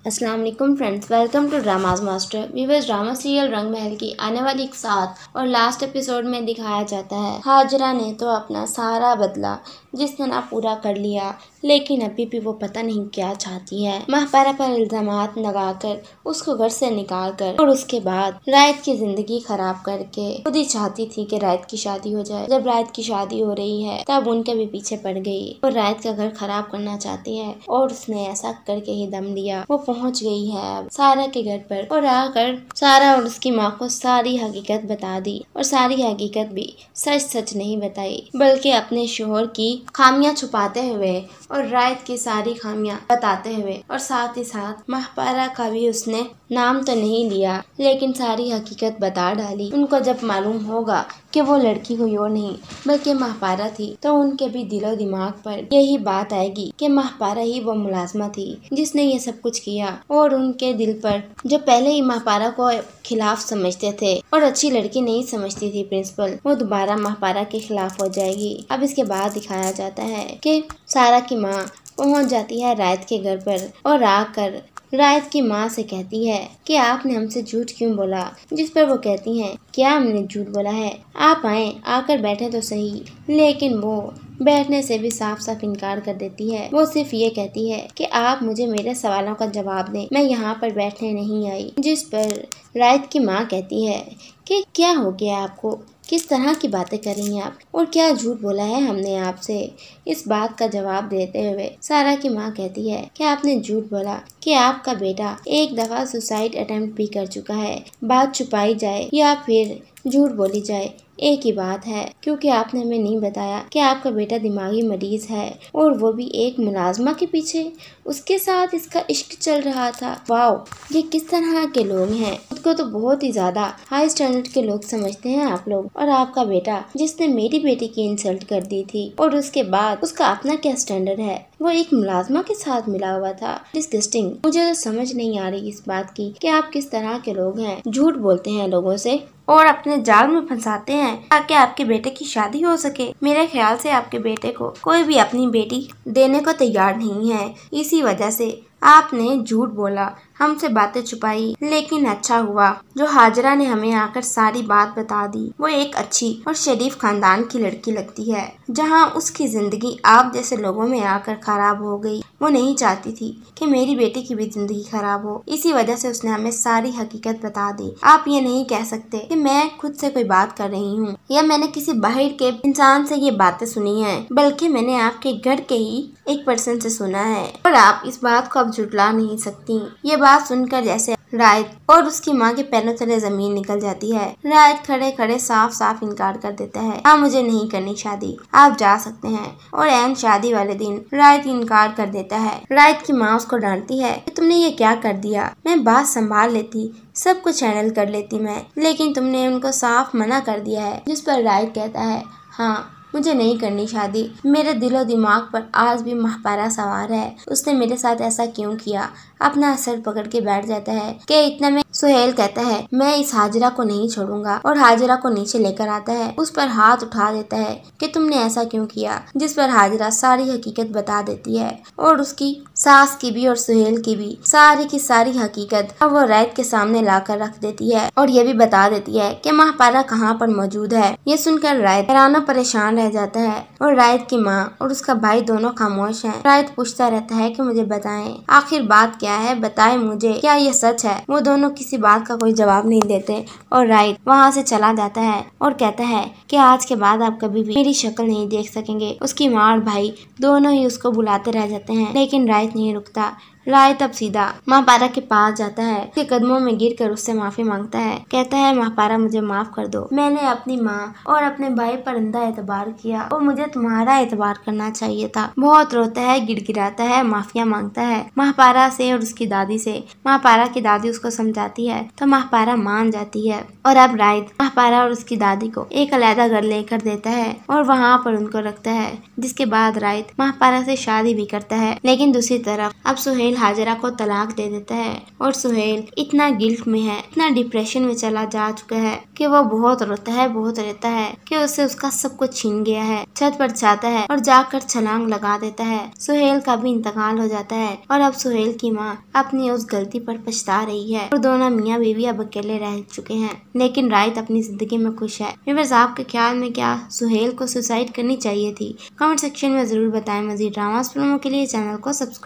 अस्सलाम वालेकुम friends, welcome to dramas master. Viewers, drama serial Rang Mahal की आने वाली एक 7 और लास्ट एपिसोड में दिखाया जाता है हाजरा ने तो अपना सारा बदला जिसने ना पूरा कर लिया, लेकिन अभी भी वो पता नहीं क्या चाहती है। महपारा पर इल्जामात लगाकर उसको घर से निकाल कर और उसके बाद रायत की जिंदगी खराब करके खुद ही चाहती थी कि रायत की शादी हो जाए। जब रायत की शादी हो रही है तब उनके भी पीछे पड़ गई और रायत का घर खराब करना चाहती है और उसने ऐसा करके ही दम लिया। वो पहुंच गई है अब सारा के घर पर और आकर सारा और उसकी माँ को सारी हकीकत बता दी और सारी हकीकत भी सच सच नहीं बताई, बल्कि अपने शोहर की खामियां छुपाते हुए और रायत की सारी खामियां बताते हुए और साथ ही साथ महपारा का भी उसने नाम तो नहीं लिया, लेकिन सारी हकीकत बता डाली। उनको जब मालूम होगा कि वो लड़की कोई और नहीं बल्कि महपारा थी तो उनके भी दिलो दिमाग पर यही बात आएगी कि महपारा ही वो मुलाजमा थी जिसने ये सब कुछ किया। और उनके दिल पर जो पहले ही महपारा को खिलाफ समझते थे और अच्छी लड़की नहीं समझती थी प्रिंसिपल, वो दोबारा महपारा के खिलाफ हो जाएगी। अब इसके बाद दिखाया जाता है कि सारा की माँ पहुंच जाती है रायत के घर पर और आकर रायत की माँ से कहती है कि आपने हमसे झूठ क्यों बोला, जिस पर वो कहती हैं क्या हमने झूठ बोला है, आप आए आकर बैठे तो सही। लेकिन वो बैठने से भी साफ साफ इनकार कर देती है। वो सिर्फ ये कहती है कि आप मुझे मेरे सवालों का जवाब दें, मैं यहाँ पर बैठने नहीं आई। जिस पर रायत की माँ कहती है कि क्या हो गया आपको, किस तरह की बातें कर रही हैं आप और क्या झूठ बोला है हमने आपसे। इस बात का जवाब देते हुए सारा की माँ कहती है कि आपने झूठ बोला कि आपका बेटा एक दफा सुसाइड अटेम्प्ट भी कर चुका है। बात छुपाई जाए या फिर झूठ बोली जाए एक ही बात है, क्योंकि आपने हमें नहीं बताया कि आपका बेटा दिमागी मरीज है और वो भी एक मुलाजमा के पीछे, उसके साथ इसका इश्क चल रहा था। वाओ, ये किस तरह के लोग हैं, खुद को तो बहुत ही ज्यादा हाई स्टैंडर्ड के लोग समझते हैं आप लोग। और आपका बेटा जिसने मेरी बेटी की इंसल्ट कर दी थी और उसके बाद उसका अपना क्या स्टैंडर्ड है, वो एक मुलाजमा के साथ मिला हुआ था। डिस्गस्टिंग। मुझे तो समझ नहीं आ रही इस बात की कि आप किस तरह के लोग हैं, झूठ बोलते हैं लोगों से और अपने जाल में फंसाते हैं ताकि आपके बेटे की शादी हो सके। मेरे ख्याल से आपके बेटे को कोई भी अपनी बेटी देने को तैयार नहीं है, इसी वजह से आपने झूठ बोला, हमसे बातें छुपाई। लेकिन अच्छा हुआ जो हाजरा ने हमें आकर सारी बात बता दी। वो एक अच्छी और शरीफ खानदान की लड़की लगती है, जहां उसकी जिंदगी आप जैसे लोगों में आकर खराब हो गई। वो नहीं चाहती थी कि मेरी बेटी की भी जिंदगी खराब हो, इसी वजह से उसने हमें सारी हकीकत बता दी। आप ये नहीं कह सकते कि मैं खुद से कोई बात कर रही हूँ या मैंने किसी बाहर के इंसान से ये बातें सुनी है, बल्कि मैंने आपके घर के ही एक पर्सन से सुना है और आप इस बात को अब झुटला नहीं सकती। ये बात सुनकर जैसे रायत और उसकी माँ के पैरों तले जमीन निकल जाती है। रायत खड़े खड़े साफ साफ इनकार कर देता है, हाँ मुझे नहीं करनी शादी, आप जा सकते हैं। और एन शादी वाले दिन रायत इनकार कर देता है। रायत की माँ उसको डांटती है कि तुमने ये क्या कर दिया, मैं बात संभाल लेती, सब कुछ हैंडल कर लेती मैं, लेकिन तुमने उनको साफ मना कर दिया है। जिस पर रायत कहता है हाँ मुझे नहीं करनी शादी, मेरे दिलो दिमाग पर आज भी महपारा सवार है, उसने मेरे साथ ऐसा क्यों किया। अपना सर पकड़ के बैठ जाता है कि इतना में सुहेल कहता है मैं इस हाजरा को नहीं छोड़ूंगा और हाजरा को नीचे लेकर आता है, उस पर हाथ उठा देता है कि तुमने ऐसा क्यों किया। जिस पर हाजरा सारी हकीकत बता देती है और उसकी सास की भी और सुहेल की भी सारी की सारी हकीकत अब वो रायत के सामने लाकर रख देती है और ये भी बता देती है कि महपारा कहाँ पर मौजूद है। ये सुनकर रायत हैरान परेशान रह जाता है और रायत की माँ और उसका भाई दोनों खामोश हैं। रायत पूछता रहता है कि मुझे बताएं, आखिर बात क्या है, बताएं मुझे, क्या ये सच है। वो दोनों किसी बात का कोई जवाब नहीं देते और रायत वहाँ से चला जाता है और कहता है कि आज के बाद आप कभी भी मेरी शक्ल नहीं देख सकेंगे। उसकी माँ और भाई दोनों ही उसको बुलाते रह जाते हैं, लेकिन रायत नहीं रुकता। रायत अब सीधा महपारा के पास जाता है, उसके कदमों में गिरकर उससे माफी मांगता है। कहता है महपारा मुझे माफ कर दो, मैंने अपनी माँ और अपने भाई पर अंधा एतबार किया और मुझे तुम्हारा एतबार करना चाहिए था। बहुत रोता है, गिड़गिड़ाता है, माफिया मांगता है महपारा से और उसकी दादी से। महपारा की दादी उसको समझाती है तो महपारा मान जाती है और अब रायत महपारा और उसकी दादी को एक अलग घर लेकर देता है और वहाँ पर उनको रखता है। जिसके बाद रायत महपारा से शादी भी करता है। लेकिन दूसरी तरफ अब सुहेल सुहेल हाजरा को तलाक दे देता है और सुहेल इतना गिल्ट में है, इतना डिप्रेशन में चला जा चुका है कि वो बहुत रोता है कि उसे उसका सब कुछ छीन गया है। छत पर जाता है और जाकर छलांग लगा देता है। सुहेल का भी इंतकाल हो जाता है और अब सुहेल की माँ अपनी उस गलती पर पछता रही है और दोनों मियाँ बीवी अब अकेले रह चुके हैं, लेकिन रायत अपनी जिंदगी में खुश है। व्यूअर्स, आपके ख्याल में क्या सुहेल को सुसाइड करनी चाहिए थी? कमेंट सेक्शन में जरूर बताएं। मजीद ड्रामास फिल्मों के लिए चैनल को सब्सक्राइब